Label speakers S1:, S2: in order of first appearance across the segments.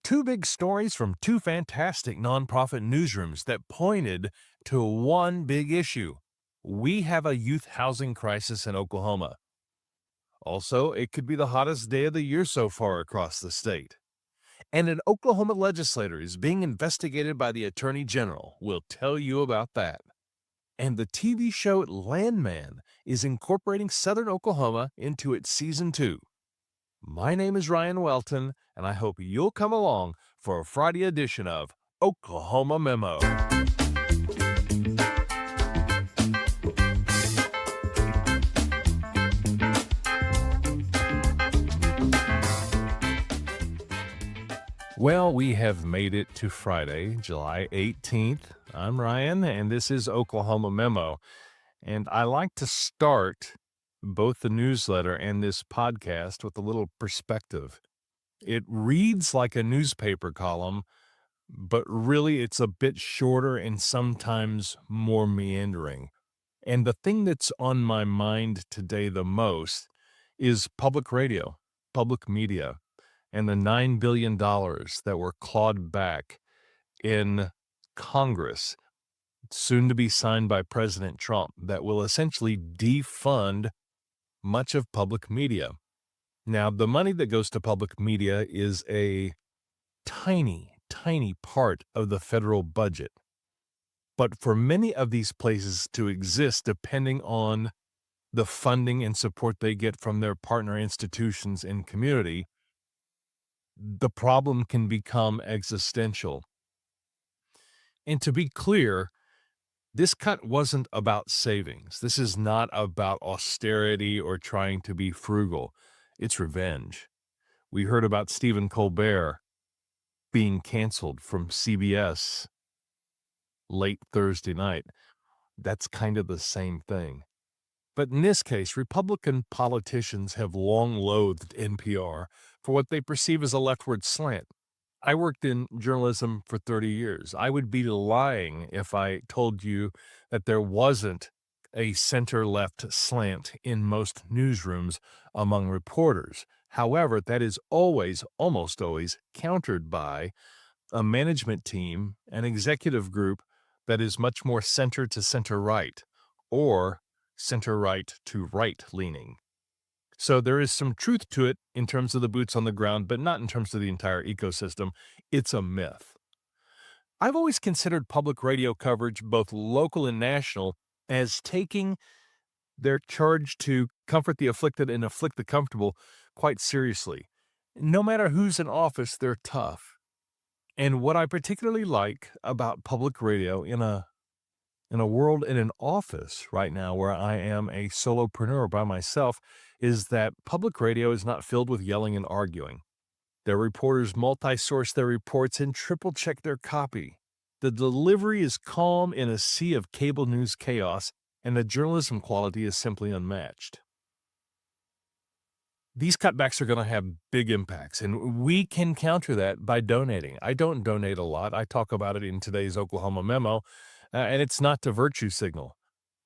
S1: Two big stories from two fantastic nonprofit newsrooms that pointed to one big issue. We have a youth housing crisis in Oklahoma. Also, it could be the hottest day of the year so far across the state. And an Oklahoma legislator is being investigated by the Attorney General. We'll tell you about that. And the TV show Landman is incorporating Southern Oklahoma into its season 2. My name is Ryan Welton, and I hope you'll come along for a Friday edition of Oklahoma Memo. Well, we have made it to Friday, July 18th. I'm Ryan, and this is Oklahoma Memo. And I like to start both the newsletter and this podcast with a little perspective. It reads like a newspaper column, but really it's a bit shorter and sometimes more meandering. And the thing that's on my mind today the most is public radio, public media, and the $9 billion that were clawed back in Congress, soon to be signed by President Trump, that will essentially defund much of public media. Now, the money that goes to public media is a tiny, tiny part of the federal budget. But for many of these places to exist, depending on the funding and support they get from their partner institutions and community, the problem can become existential. And to be clear, this cut wasn't about savings. This is not about austerity or trying to be frugal. It's revenge. We heard about Stephen Colbert being canceled from CBS late Thursday night. That's kind of the same thing. But in this case, Republican politicians have long loathed NPR for what they perceive as a leftward slant. I worked in journalism for 30 years. I would be lying if I told you that there wasn't a center-left slant in most newsrooms among reporters. However, that is almost always, countered by a management team, an executive group that is much more center to center-right, or center-right to right-leaning. So there is some truth to it in terms of the boots on the ground, but not in terms of the entire ecosystem. It's a myth. I've always considered public radio coverage, both local and national, as taking their charge to comfort the afflicted and afflict the comfortable quite seriously. No matter who's in office, they're tough. And what I particularly like about public radio in a world, in an office right now where I am a solopreneur by myself, is that public radio is not filled with yelling and arguing. Their reporters multi-source their reports and triple-check their copy. The delivery is calm in a sea of cable news chaos, and the journalism quality is simply unmatched. These cutbacks are going to have big impacts, and we can counter that by donating. I don't donate a lot. I talk about it in today's Oklahoma Memo, and it's not to virtue signal.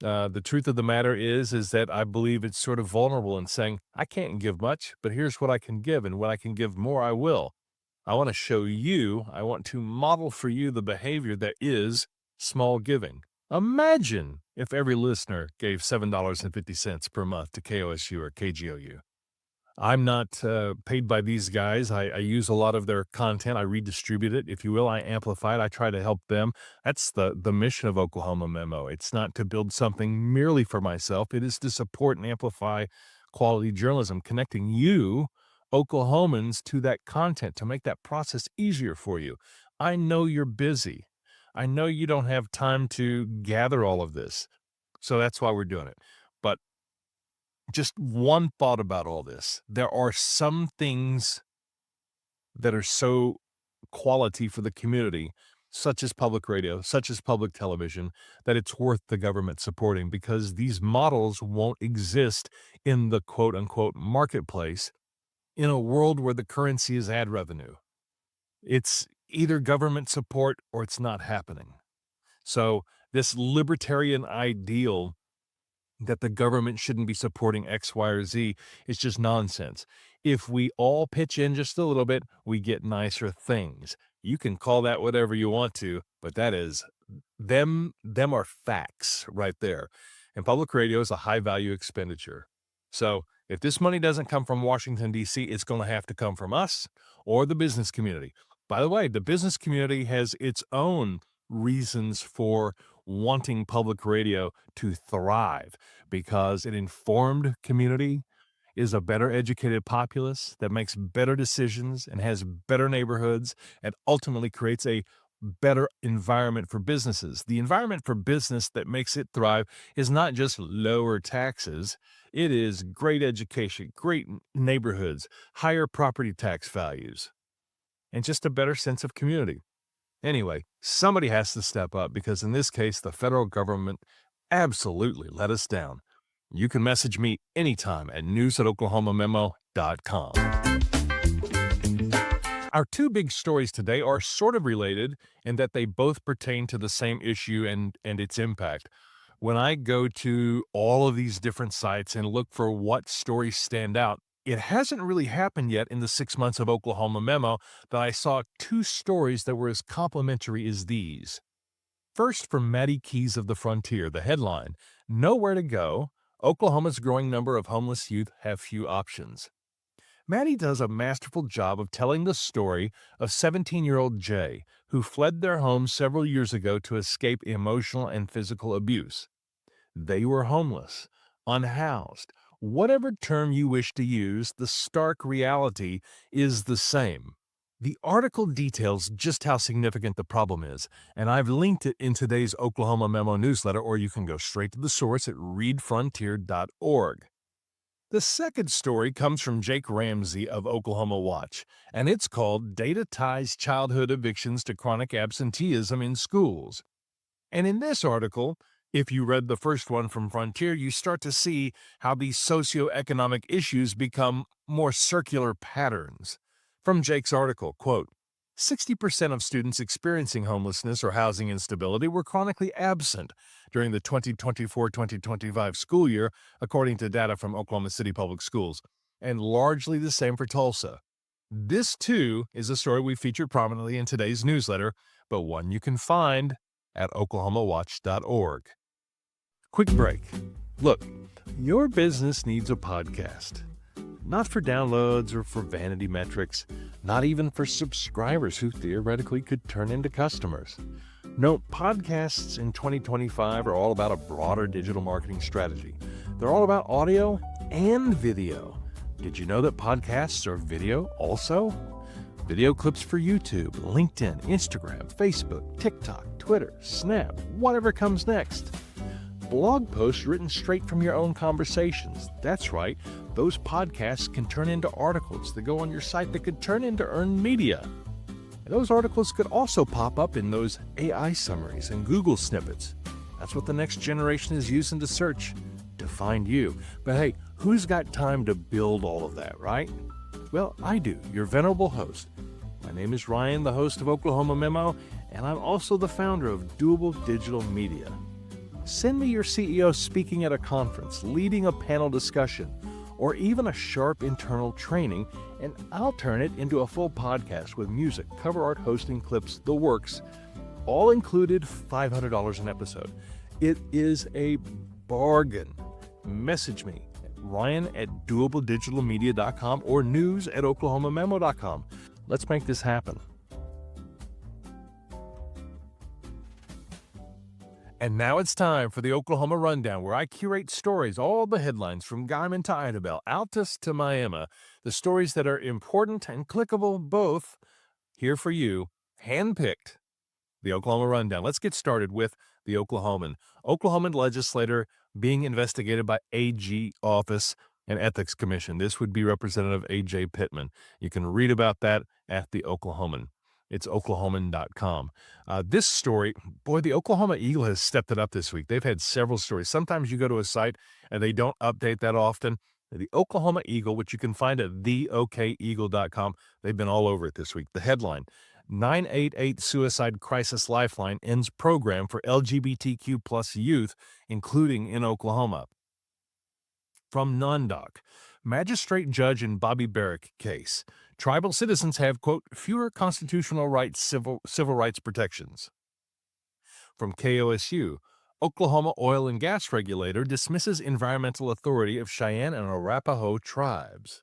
S1: The truth of the matter is that I believe it's sort of vulnerable in saying, I can't give much, but here's what I can give, and when I can give more, I will. I want to show you, I want to model for you the behavior that is small giving. Imagine if every listener gave $7.50 per month to KOSU or KGOU. I'm not paid by these guys. I use a lot of their content. I redistribute it, if you will. I amplify it. I try to help them. That's the mission of Oklahoma Memo. It's not to build something merely for myself. It is to support and amplify quality journalism, connecting you, Oklahomans, to that content, to make that process easier for you. I know you're busy. I know you don't have time to gather all of this. So that's why we're doing it. But just one thought about all this. There are some things that are so quality for the community, such as public radio, such as public television, that it's worth the government supporting, because these models won't exist in the quote-unquote marketplace in a world where the currency is ad revenue. It's either government support or it's not happening. So this libertarian ideal that the government shouldn't be supporting X, Y, or Z is just nonsense. If we all pitch in just a little bit, we get nicer things. You can call that whatever you want to, but that is them are facts right there. And public radio is a high value expenditure. So if this money doesn't come from Washington, D.C., it's going to have to come from us or the business community. By the way, the business community has its own reasons for wanting public radio to thrive because an informed community is a better educated populace that makes better decisions and has better neighborhoods and ultimately creates a better environment for businesses. The environment for business that makes it thrive is not just lower taxes, it is great education, great neighborhoods, higher property tax values, and just a better sense of community. Anyway, somebody has to step up because in this case, the federal government absolutely let us down. You can message me anytime at news@oklahomamemo.com. Our two big stories today are sort of related in that they both pertain to the same issue and its impact. When I go to all of these different sites and look for what stories stand out, it hasn't really happened yet in the 6 months of Oklahoma Memo that I saw two stories that were as complimentary as these. First, from Maddie Keys of the Frontier, the headline, "Nowhere to Go, Oklahoma's growing number of homeless youth have few options." Maddie does a masterful job of telling the story of 17-year-old Jay, who fled their home several years ago to escape emotional and physical abuse. They were homeless, unhoused. Whatever term you wish to use, the stark reality is the same. The article details just how significant the problem is, and I've linked it in today's Oklahoma Memo newsletter, or you can go straight to the source at readfrontier.org. The second story comes from Jake Ramsey of Oklahoma Watch, and it's called "Data Ties Childhood Evictions to Chronic Absenteeism in Schools." And in this article, if you read the first one from Frontier, you start to see how these socioeconomic issues become more circular patterns. From Jake's article, quote, 60% of students experiencing homelessness or housing instability were chronically absent during the 2024-2025 school year, according to data from Oklahoma City Public Schools, and largely the same for Tulsa. This, too, is a story we featured prominently in today's newsletter, but one you can find at oklahomawatch.org. Quick break. Look, your business needs a podcast. Not for downloads or for vanity metrics, not even for subscribers who theoretically could turn into customers. No, podcasts in 2025 are all about a broader digital marketing strategy. They're all about audio and video. Did you know that podcasts are video also? Video clips for YouTube, LinkedIn, Instagram, Facebook, TikTok, Twitter, Snap, whatever comes next. Blog posts written straight from your own conversations. That's right, those podcasts can turn into articles that go on your site that could turn into earned media. And those articles could also pop up in those AI summaries and Google snippets. That's what the next generation is using to search, to find you. But hey, who's got time to build all of that, right? Well, I do, your venerable host. My name is Ryan, the host of Oklahoma Memo, and I'm also the founder of Doable Digital Media. Send me your CEO speaking at a conference, leading a panel discussion, or even a sharp internal training, and I'll turn it into a full podcast with music, cover art, hosting, clips, the works, all included, $500 an episode. It is a bargain. Message me at ryan@doabledigitalmedia.com or news@oklahomamemo.com. Let's make this happen. And now it's time for the Oklahoma Rundown, where I curate stories, all the headlines from Guyman to Idabel, Altus to Miami, the stories that are important and clickable both, here for you, handpicked. The Oklahoma Rundown. Let's get started with the Oklahoman. Oklahoman legislator being investigated by AG Office and Ethics Commission. This would be Representative A.J. Pittman. You can read about that at the Oklahoman. It's oklahoman.com. This story, boy, the Oklahoma Eagle has stepped it up this week. They've had several stories. Sometimes you go to a site and they don't update that often. The Oklahoma Eagle, which you can find at theokeagle.com, they've been all over it this week. The headline, 988 Suicide Crisis Lifeline ends program for LGBTQ plus youth, including in Oklahoma. From NonDoc, Magistrate judge in Bobby Barrack case. Tribal citizens have, quote, fewer constitutional rights, civil rights protections. From KOSU, Oklahoma oil and gas regulator dismisses environmental authority of Cheyenne and Arapaho tribes.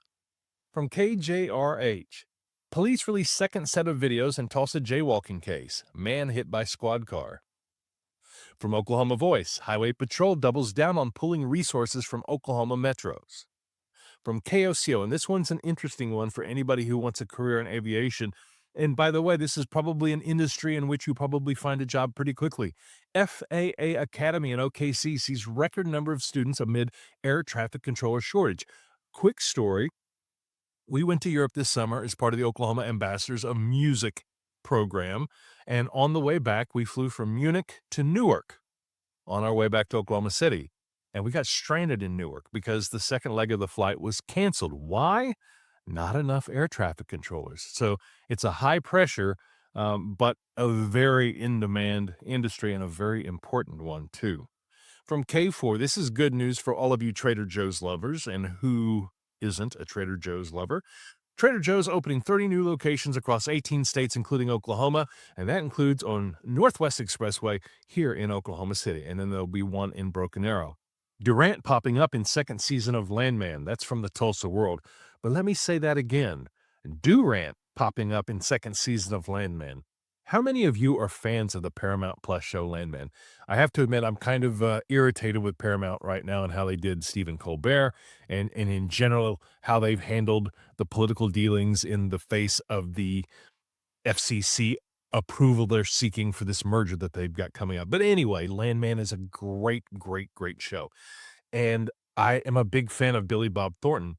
S1: From KJRH, police release second set of videos in Tulsa jaywalking case. Man hit by squad car. From Oklahoma Voice, Highway Patrol doubles down on pulling resources from Oklahoma metros. From KOCO, and this one's an interesting one for anybody who wants a career in aviation. And by the way, this is probably an industry in which you probably find a job pretty quickly. FAA Academy in OKC sees record number of students amid air traffic controller shortage. Quick story. We went to Europe this summer as part of the Oklahoma Ambassadors of Music program. And on the way back, we flew from Munich to Newark on our way back to Oklahoma City. And we got stranded in Newark because the second leg of the flight was canceled. Why? Not enough air traffic controllers. So it's a high pressure, but a very in-demand industry and a very important one, too. From K4, this is good news for all of you Trader Joe's lovers, and who isn't a Trader Joe's lover. Trader Joe's opening 30 new locations across 18 states, including Oklahoma, and that includes on Northwest Expressway here in Oklahoma City, and then there'll be one in Broken Arrow. Durant popping up in second season of Landman. That's from the Tulsa World. But let me say that again. Durant popping up in second season of Landman. How many of you are fans of the Paramount Plus show Landman? I have to admit, I'm kind of irritated with Paramount right now and how they did Stephen Colbert and in general, how they've handled the political dealings in the face of the FCC approval they're seeking for this merger that they've got coming up. But anyway, Landman is a great, great, great show. And I am a big fan of Billy Bob Thornton.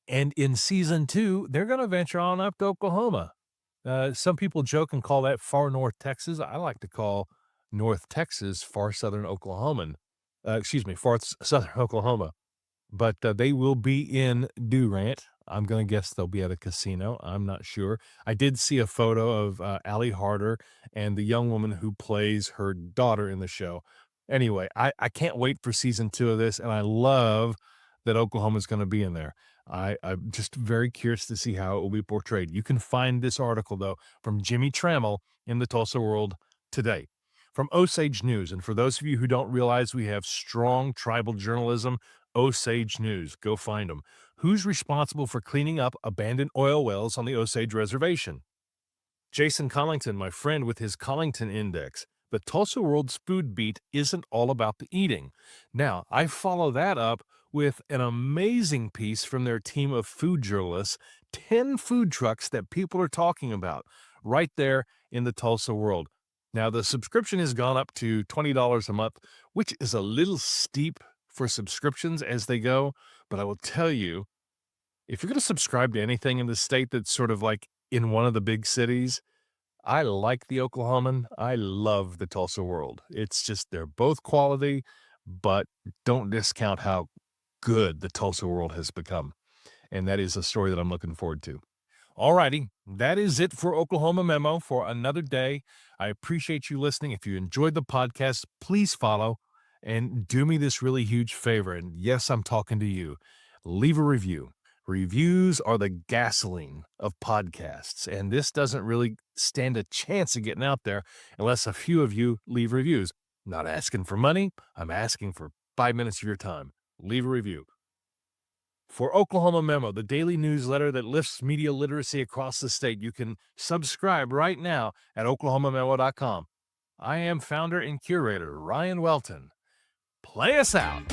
S1: And in season 2, they're going to venture on up to Oklahoma. Some people joke and call that far north Texas. I like to call North Texas far southern Oklahoma. Far southern Oklahoma. But they will be in Durant. I'm going to guess they'll be at a casino. I'm not sure. I did see a photo of Allie Harder and the young woman who plays her daughter in the show. Anyway, I can't wait for season 2 of this, and I love that Oklahoma's going to be in there. I'm just very curious to see how it will be portrayed. You can find this article, though, from Jimmy Trammell in the Tulsa World today. From Osage News, and for those of you who don't realize we have strong tribal journalism, Osage News, go find them. Who's responsible for cleaning up abandoned oil wells on the Osage Reservation? Jason Collington, my friend with his Collington Index. The Tulsa World's food beat isn't all about the eating. Now, I follow that up with an amazing piece from their team of food journalists, 10 food trucks that people are talking about right there in the Tulsa World. Now, the subscription has gone up to $20 a month, which is a little steep for subscriptions as they go. But I will tell you, if you're going to subscribe to anything in the state that's sort of like in one of the big cities, I like the Oklahoman. I love the Tulsa World. It's just they're both quality, but don't discount how good the Tulsa World has become. And that is a story that I'm looking forward to. All righty, that is it for Oklahoma Memo for another day. I appreciate you listening. If you enjoyed the podcast, please follow and do me this really huge favor. And yes, I'm talking to you. Leave a review. Reviews are the gasoline of podcasts, and this doesn't really stand a chance of getting out there unless a few of you leave reviews. I'm not asking for money. I'm asking for 5 minutes of your time. Leave a review. For Oklahoma Memo, the daily newsletter that lifts media literacy across the state, you can subscribe right now at oklahomamemo.com. I am founder and curator Ryan Welton. Play us out.